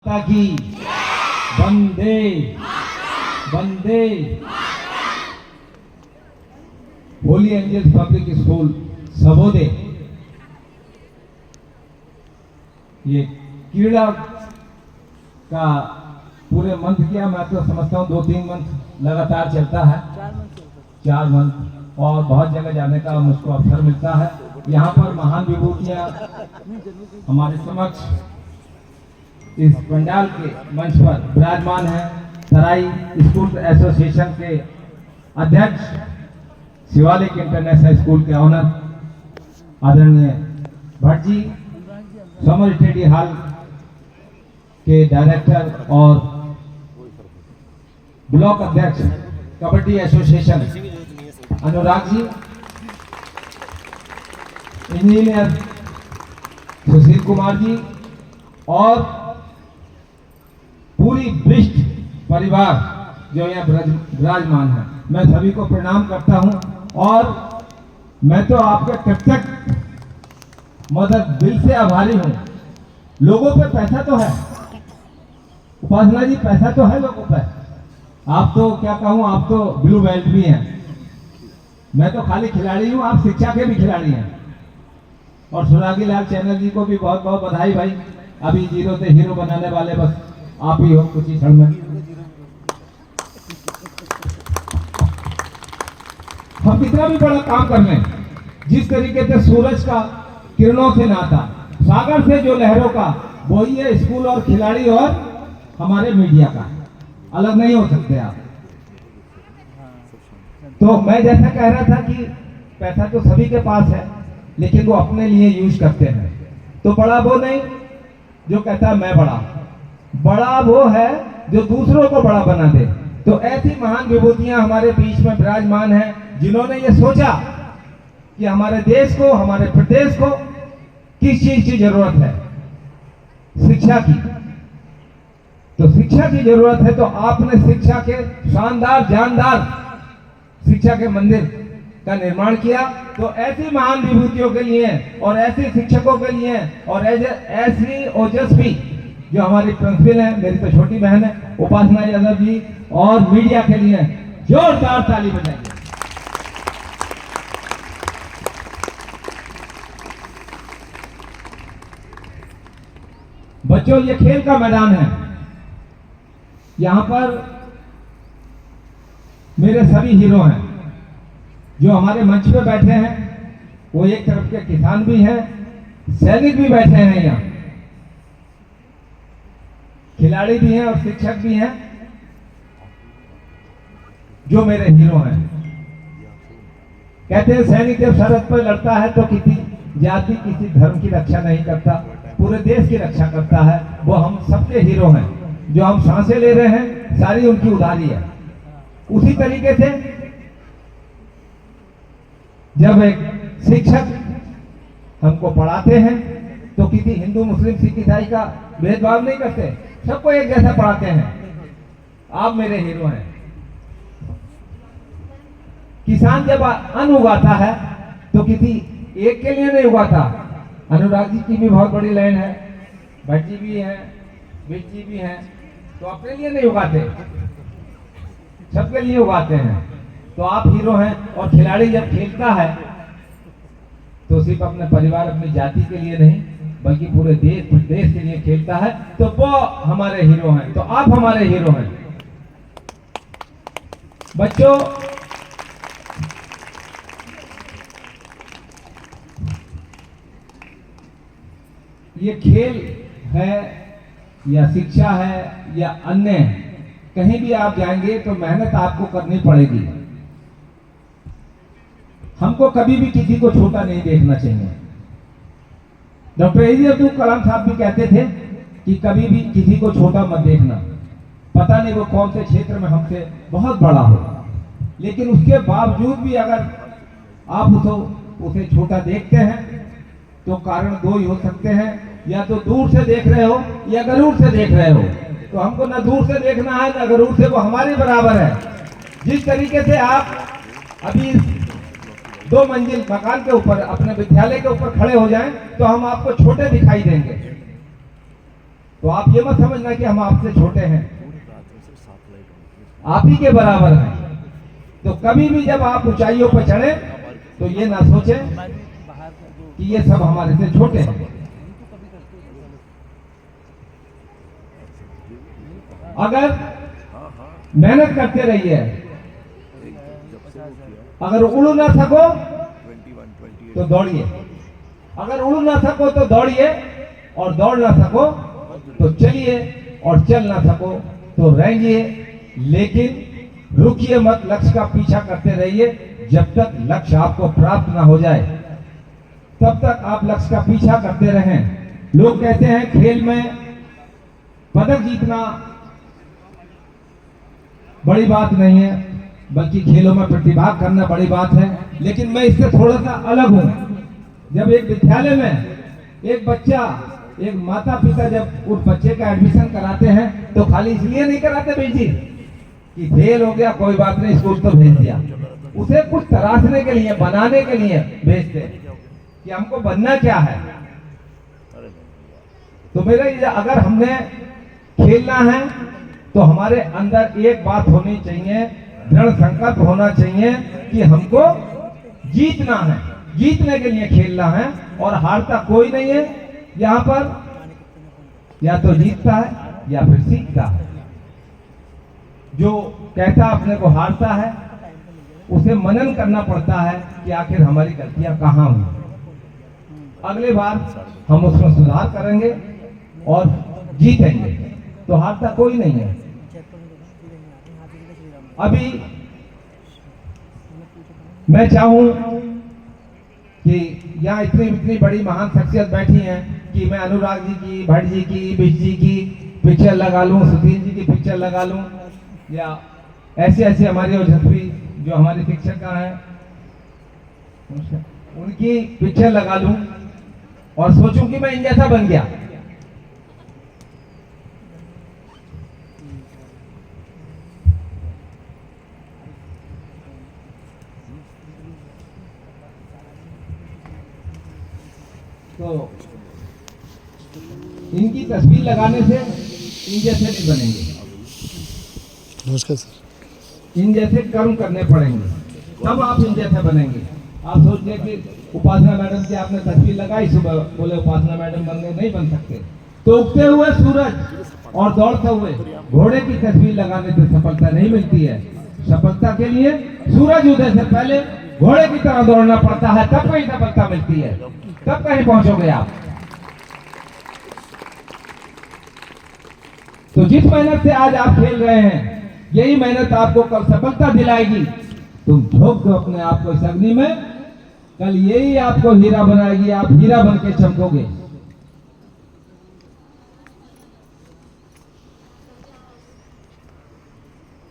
माता की वंदे वंदे। Holi angels public school सबोदे ये कीड़ा का पूरे मंथ किया, मैं तो समझता हूँ 2-3 मंथ लगातार चलता है, 4 मंथ, और बहुत जगह जाने का मुझको अवसर मिलता है। यहाँ पर महान विभूतियाँ हमारे समक्ष इस पंडाल के मंच पर विराजमान है। तराई स्कूल एसोसिएशन के अध्यक्ष, शिवालिक इंटरनेशनल स्कूल के ऑनर आदरणीय Bhatt ji, summer study hall के डायरेक्टर और ब्लॉक अध्यक्ष कबड्डी एसोसिएशन अनुराग जी, इंजीनियर सुशील कुमार जी और पूरी ब्रिस्ट परिवार जो यहाँ विराजमान है, मैं सभी को प्रणाम करता हूँ। और मैं तो आपके कृतज्ञ मदद दिल से आभारी हूँ। लोगों पे पैसा तो है उपासना जी, पैसा तो है लोगों पे। आप तो क्या कहूँ, आप तो ब्लू बेल्ट भी हैं, मैं तो खाली खिलाड़ी हूँ, आप शिक्षा के भी खिलाड़ी हैं। और सुरागी लाल चैनल जी को भी बहुत बहुत बधाई भाई, अभी जीरो से हीरो बनाने वाले बस आप ही हो कुछ ही क्षण में। हम कितना भी बड़ा काम कर रहे हैं, जिस तरीके से सूरज का किरणों से नाता, सागर से जो लहरों का, वही है स्कूल और खिलाड़ी और हमारे मीडिया का, अलग नहीं हो सकते आप। तो मैं जैसा कह रहा था कि पैसा तो सभी के पास है, लेकिन वो अपने लिए यूज करते हैं। तो बड़ा वो नहीं जो कहता है मैं बड़ा, बड़ा वो है जो दूसरों को बड़ा बना दे। तो ऐसी महान विभूतियां हमारे बीच में विराजमान हैं, जिन्होंने ये सोचा कि हमारे देश को, हमारे प्रदेश को किस चीज की जरूरत है, शिक्षा की। तो शिक्षा की जरूरत है, तो आपने शिक्षा के शानदार जानदार शिक्षा के मंदिर का निर्माण किया। तो ऐसी महान विभूतियों के लिए और ऐसे शिक्षकों के लिए और ऐसी ओजस्वी जो हमारी प्रिंसिपल है, मेरी तो छोटी बहन है उपासना यादव जी, और मीडिया के लिए जोरदार ताली बजाइए। बच्चों, ये खेल का मैदान है। यहां पर मेरे सभी हीरो हैं जो हमारे मंच पे बैठे हैं। वो एक तरफ के किसान भी हैं, सैनिक भी बैठे हैं, यहाँ खिलाड़ी भी हैं और शिक्षक भी हैं जो मेरे हीरो हैं। कहते हैं सैनिक जब सरहद पर लड़ता है तो किसी जाति, किसी धर्म की रक्षा नहीं करता, पूरे देश की रक्षा करता है। वो हम सबके हीरो हैं। जो हम सांसें ले रहे हैं सारी उनकी उधारी है। उसी तरीके से जब एक शिक्षक हमको पढ़ाते हैं तो किसी हिंदू, मुस्लिम, सिख, ईसाई का भेदभाव नहीं करते, सबको एक जैसा पढ़ाते हैं। आप मेरे हीरो हैं। किसान जब अन्न उगाता है तो किसी एक के लिए नहीं उगाता। अनुराग जी की भी बहुत बड़ी लाइन है, भट्ट जी भी हैं, विज जी भी हैं, तो अपने लिए नहीं उगाते, सबके लिए उगाते हैं। तो आप हीरो हैं। और खिलाड़ी जब खेलता है तो सिर्फ अपने परिवार, अपनी जाति के लिए नहीं, बल्कि पूरे देश प्रदेश के लिए खेलता है। तो वो हमारे हीरो हैं। तो आप हमारे हीरो हैं। बच्चों, ये खेल है या शिक्षा है या अन्य, कहीं भी आप जाएंगे तो मेहनत आपको करनी पड़ेगी। हमको कभी भी किसी को छोटा नहीं देखना चाहिए। डॉक्टर एपीजे अब्दुल कलाम साहब भी कहते थे कि कभी भी किसी को छोटा मत देखना, पता नहीं वो कौन से क्षेत्र में हमसे बहुत बड़ा हो, लेकिन उसके बावजूद भी अगर आप उसे छोटा देखते हैं तो कारण दो ही हो सकते हैं, या तो दूर से देख रहे हो या गरूर से देख रहे हो। तो हमको ना दूर से देखना है ना गरूर से, वो हमारे बराबर है। जिस तरीके से आप अभी 2 मंजिल मकान के ऊपर, अपने विद्यालय के ऊपर खड़े हो जाएं तो हम आपको छोटे दिखाई देंगे। तो आप ये मत समझना कि हम आपसे छोटे हैं, आप ही के बराबर हैं। तो कभी भी जब आप ऊंचाइयों पर चढ़े तो ये ना सोचें कि ये सब हमारे से छोटे हैं। अगर मेहनत करते रहिए, अगर उड़ ना सको तो दौड़िए, अगर उड़ ना सको तो दौड़िए, और दौड़ ना सको तो चलिए, और चल ना सको तो रेंगिए, लेकिन रुकिए मत, लक्ष्य का पीछा करते रहिए। जब तक लक्ष्य आपको प्राप्त ना हो जाए तब तक आप लक्ष्य का पीछा करते रहें। लोग कहते हैं खेल में पदक जीतना बड़ी बात नहीं है, बल्कि खेलों में प्रतिभाग करना बड़ी बात है। लेकिन मैं इससे थोड़ा सा अलग हूं। जब एक विद्यालय में एक बच्चा, एक माता पिता जब उस बच्चे का एडमिशन कराते हैं तो खाली इसलिए नहीं कराते भाई जी कि फेल हो गया कोई बात नहीं, स्कूल तो भेज दिया। उसे कुछ तराशने के लिए, बनाने के लिए भेजते हैं कि हमको बनना क्या है। तो मेरा ये, अगर हमने खेलना है तो हमारे अंदर एक बात होनी चाहिए, दृढ़ संकल्प होना चाहिए कि हमको जीतना है, जीतने के लिए खेलना है। और हारता कोई नहीं है यहाँ पर, या तो जीतता है या फिर सीखता है। जो कहता अपने को हारता है उसे मनन करना पड़ता है कि आखिर हमारी गलतियां कहाँ हुई। अगली बार हम उसमें सुधार करेंगे और जीतेंगे। तो हारता कोई नहीं है। अभी मैं चाहूं कि यहाँ इतनी बड़ी महान शख्सियत बैठी हैं कि मैं अनुराग जी की, भट्ट जी की, बिश जी की पिक्चर लगा लूं, सुधीर जी की पिक्चर लगा लूं, या ऐसे हमारे ओझस्वी जो हमारी शिक्षिका हैं उनकी पिक्चर लगा लूं और सोचूं कि मैं इन जैसा बन गया। तो इनकी तस्वीर लगाने से इन जैसे नहीं बनेंगे। नमस्कार सर। इन जैसे कर्म करने पड़ेंगे तब आप इन जैसे बनेंगे। आप सोच रहे कि उपासना मैडम की आपने तस्वीर लगाई, सुबह बोले उपासना मैडम बनने नहीं बन सकते। तो उगते हुए सूरज और दौड़ते हुए घोड़े की तस्वीर लगाने से सफलता नहीं मिलती है। सफलता के लिए सूरज उदय से पहले घोड़े की तरह दौड़ना पड़ता है, तब कहीं सफलता मिलती है, तब कहीं पहुंचोगे आप। तो जिस मेहनत से आज आप खेल रहे हैं, यही मेहनत आपको कल सफलता दिलाएगी। तुम झोंक दो अपने आप को इस अग्नि में, कल यही आपको हीरा बनाएगी, आप हीरा बन के चमकोगे।